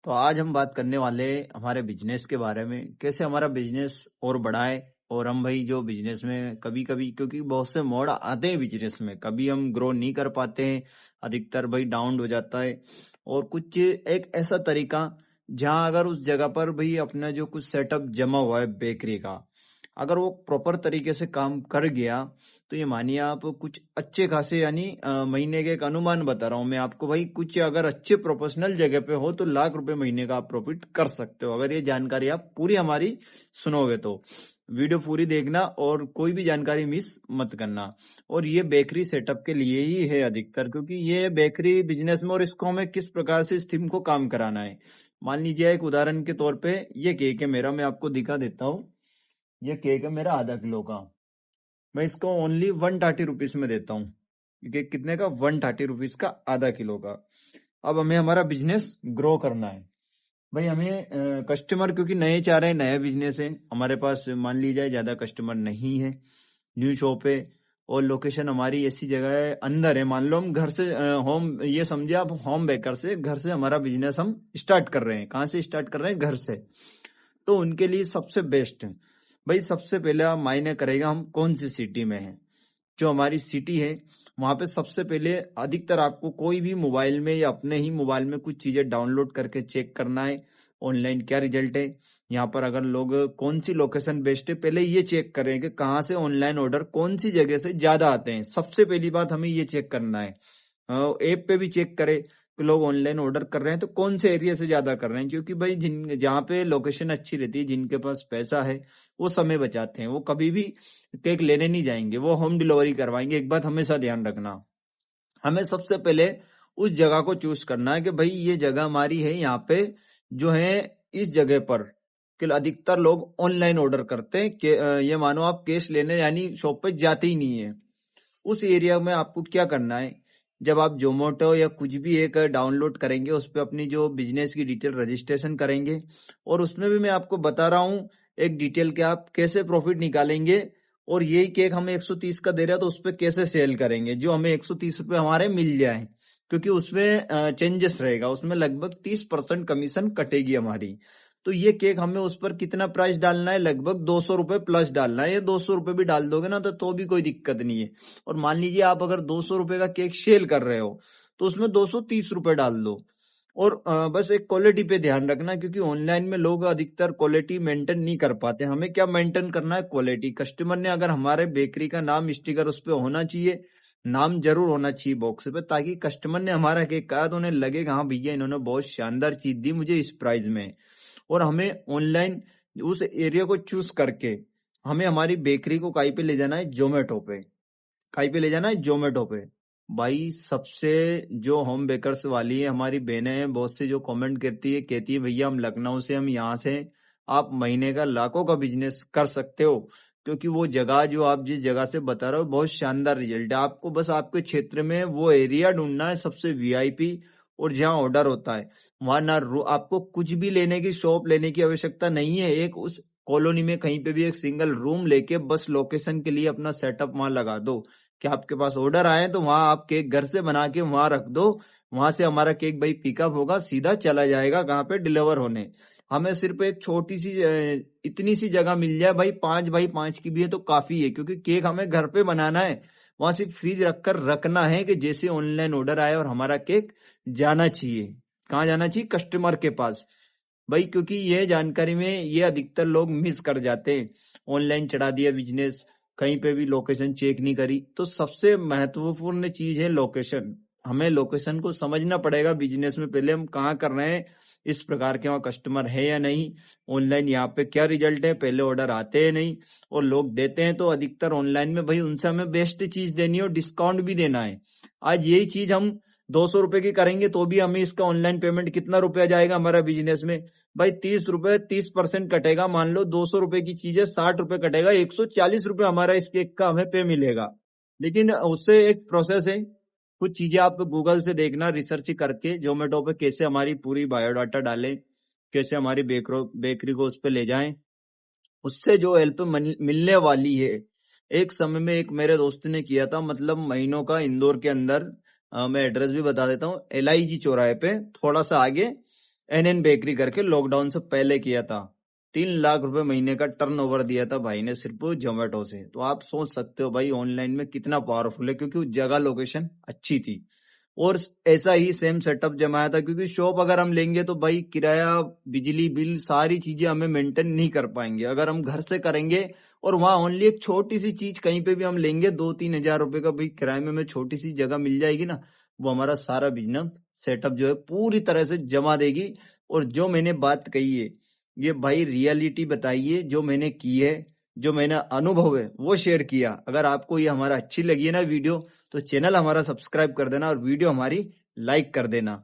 तो आज हम बात करने वाले हमारे बिजनेस के बारे में, कैसे हमारा बिजनेस और बढ़ाए। और हम भाई जो बिजनेस में कभी कभी, क्योंकि बहुत से मोड़ आते हैं बिजनेस में, कभी हम ग्रो नहीं कर पाते हैं, अधिकतर भाई डाउन हो जाता है। और कुछ एक ऐसा तरीका जहां अगर उस जगह पर भाई अपना जो कुछ सेटअप जमा हुआ है बेकरी का, अगर वो प्रॉपर तरीके से काम कर गया, तो ये मानिए आप कुछ अच्छे खासे, यानी महीने के एक अनुमान बता रहा हूँ मैं आपको भाई, कुछ अगर अच्छे प्रोफेशनल जगह पे हो तो लाख रुपए महीने का आप प्रॉफिट कर सकते हो, अगर ये जानकारी आप पूरी हमारी सुनोगे तो। वीडियो पूरी देखना और कोई भी जानकारी मिस मत करना। और ये बेकरी सेटअप के लिए ही है अधिकतर, क्योंकि ये बेकरी बिजनेस में, और इसको हमें किस प्रकार से इस थीम को काम कराना है। मान लीजिए एक उदाहरण के तौर पे, ये केक है मेरा, मैं आपको दिखा देता हूँ। ये केक है मेरा आधा किलो का, मैं इसको ओनली 130 रुपीज में देता हूँ। ये केक कितने का? 130 रुपीज का, आधा किलो का। अब हमें हमारा बिजनेस ग्रो करना है भाई, हमें कस्टमर, क्योंकि नए चाह रहे हैं, नया बिजनेस है हमारे पास, मान लीजिए ज्यादा कस्टमर नहीं है, न्यू शॉप है, और लोकेशन हमारी ऐसी जगह है, अंदर है। मान लो हम घर से होम, ये समझिए आप, होम बेकर से, घर से हमारा बिजनेस हम स्टार्ट कर रहे हैं। कहाँ से स्टार्ट कर रहे हैं? घर से। तो उनके लिए सबसे बेस्ट है भाई, सबसे पहले आप मायने करेगा हम कौन सी सिटी में है। जो हमारी सिटी है वहां पे सबसे पहले अधिकतर आपको कोई भी मोबाइल में या अपने ही मोबाइल में कुछ चीजें डाउनलोड करके चेक करना है, ऑनलाइन क्या रिजल्ट है। यहाँ पर अगर लोग कौन सी लोकेशन बेस्ट है, पहले ये चेक करें कि कहाँ से ऑनलाइन ऑर्डर कौन सी जगह से ज्यादा आते हैं। सबसे पहली बात हमें ये चेक करना है। ऐप पे भी चेक करें कि लोग ऑनलाइन ऑर्डर कर रहे हैं तो कौन से एरिया से ज्यादा कर रहे हैं, क्योंकि भाई जिन जहाँ पे लोकेशन अच्छी रहती है, जिनके पास पैसा है, वो समय बचाते हैं, वो कभी भी केक लेने नहीं जाएंगे, वो होम डिलीवरी करवाएंगे। एक बात हमेशा ध्यान रखना, हमें सबसे पहले उस जगह को चूज करना है कि भाई ये जगह हमारी है, यहाँ पे जो है इस जगह पर कि अधिकतर लोग ऑनलाइन ऑर्डर करते हैं कि ये मानो आप कैश लेने यानी शॉप पे जाते ही नहीं है। उस एरिया में आपको क्या करना है, जब आप जोमेटो या कुछ भी एक डाउनलोड करेंगे, उस पर अपनी जो बिजनेस की डिटेल रजिस्ट्रेशन करेंगे, और उसमें भी मैं आपको बता रहा हूँ एक डिटेल के आप कैसे प्रॉफिट निकालेंगे। और यही केक हमें 130 का दे रहा है तो उस पर कैसे सेल करेंगे जो हमें 130 रुपये हमारे मिल जाए, क्योंकि उसमें चेंजेस रहेगा, उसमें लगभग 30% कमीशन कटेगी हमारी। तो ये केक हमें उस पर कितना प्राइस डालना है? लगभग 200 रुपये प्लस डालना है। ये 200 रुपये भी डाल दोगे ना तो भी कोई दिक्कत नहीं है। और मान लीजिए आप अगर 200 रुपये का केक सेल कर रहे हो तो उसमें 230 रुपये डाल दो। और बस एक क्वालिटी पे ध्यान रखना, क्योंकि ऑनलाइन में लोग अधिकतर क्वालिटी मेंटेन नहीं कर पाते। हमें क्या मेंटेन करना है? क्वालिटी। कस्टमर ने अगर हमारे बेकरी का नाम स्टिकर उस पर होना चाहिए, नाम जरूर होना चाहिए बॉक्स पे, ताकि कस्टमर ने हमारा केक खाया तो उन्हें लगे हाँ भैया इन्होंने बहुत शानदार चीज दी मुझे इस प्राइस में। और हमें ऑनलाइन उस एरिया को चूज करके हमें हमारी बेकरी को कहीं पे ले जाना है? जोमेटो पे। कहीं पे ले जाना है? जोमेटो पे। भाई सबसे जो होम बेकर्स वाली है हमारी बहनें हैं, बहुत से जो कमेंट करती है, कहती है भैया हम लखनऊ से, हम यहाँ से, आप महीने का लाखों का बिजनेस कर सकते हो, क्योंकि वो जगह जो आप जिस जगह से बता रहे हो बहुत शानदार रिजल्ट है। आपको बस आपके क्षेत्र में वो एरिया ढूंढना है सबसे वीआईपी, और जहाँ ऑर्डर होता है वहां ना आपको कुछ भी लेने की, शॉप लेने की आवश्यकता नहीं है। एक उस कॉलोनी में कहीं पे भी एक सिंगल रूम लेके बस लोकेशन के लिए अपना सेटअप वहां लगा दो कि आपके पास ऑर्डर आए तो वहां आप केक घर से बना के वहां रख दो। वहां से हमारा केक भाई पिकअप होगा, सीधा चला जाएगा कहाँ पे? डिलीवर होने। हमें सिर्फ एक छोटी सी इतनी सी जगह मिल जाए भाई, 5x5 की भी है तो काफी है, क्योंकि केक हमें घर पे बनाना है। वहां सिर्फ फ्रीज रखकर रखना है कि जैसे ऑनलाइन ऑर्डर आए और हमारा केक जाना चाहिए। कहाँ जाना चाहिए? कस्टमर के पास भाई, क्योंकि ये जानकारी में ये अधिकतर लोग मिस कर जाते हैं। ऑनलाइन चढ़ा दिया बिजनेस, कहीं पे भी लोकेशन चेक नहीं करी। तो सबसे महत्वपूर्ण चीज है लोकेशन। हमें लोकेशन को समझना पड़ेगा बिजनेस में, पहले हम कहाँ कर रहे हैं, इस प्रकार के वहाँ कस्टमर है या नहीं, ऑनलाइन यहाँ पे क्या रिजल्ट है, पहले ऑर्डर आते हैं नहीं, और लोग देते हैं तो अधिकतर ऑनलाइन में भाई उनसे हमें बेस्ट चीज देनी है और डिस्काउंट भी देना है। आज यही चीज हम 200 रुपए की करेंगे तो भी हमें इसका ऑनलाइन पेमेंट कितना रुपया जाएगा हमारा बिजनेस में? भाई 30 रुपए, 30% कटेगा। मान लो 200 रुपए की चीज है, 60 रुपए कटेगा, 140 रुपए हमारा इस केक का हमें पे मिलेगा। लेकिन उससे एक प्रोसेस है, कुछ चीजें आप गूगल से देखना, रिसर्च करके जोमेटो पे कैसे हमारी पूरी बायोडाटा डालें, कैसे हमारी बेकरी को उस पर ले जाएं, उससे जो हेल्प मिलने वाली है। एक समय में एक मेरे दोस्त ने किया था, मतलब महीनों का, इंदौर के अंदर। मैं एड्रेस भी बता देता हूँ, LIG चौराहे पे थोड़ा सा आगे एनएन बेकरी करके लॉकडाउन से पहले किया था। 3 लाख रुपए महीने का टर्नओवर दिया था भाई ने सिर्फ जोमेटो से। तो आप सोच सकते हो भाई ऑनलाइन में कितना पावरफुल है, क्योंकि उस जगह लोकेशन अच्छी थी। और ऐसा ही सेम सेटअप जमाया था, क्योंकि शॉप अगर हम लेंगे तो भाई किराया, बिजली बिल, सारी चीजें हमें मेंटेन नहीं कर पाएंगे। अगर हम घर से करेंगे और वहां ओनली एक छोटी सी चीज कहीं पे भी हम लेंगे 2-3 हजार रुपए का भाई किराए में हमें छोटी सी जगह मिल जाएगी ना, वो हमारा सारा बिजनेस सेटअप जो है पूरी तरह से जमा देगी। और जो मैंने बात कही है ये भाई रियलिटी बताइए, जो मैंने की है, जो मैंने अनुभव है वो शेयर किया। अगर आपको ये हमारा अच्छी लगी है ना वीडियो, तो चैनल हमारा सब्सक्राइब कर देना और वीडियो हमारी लाइक कर देना।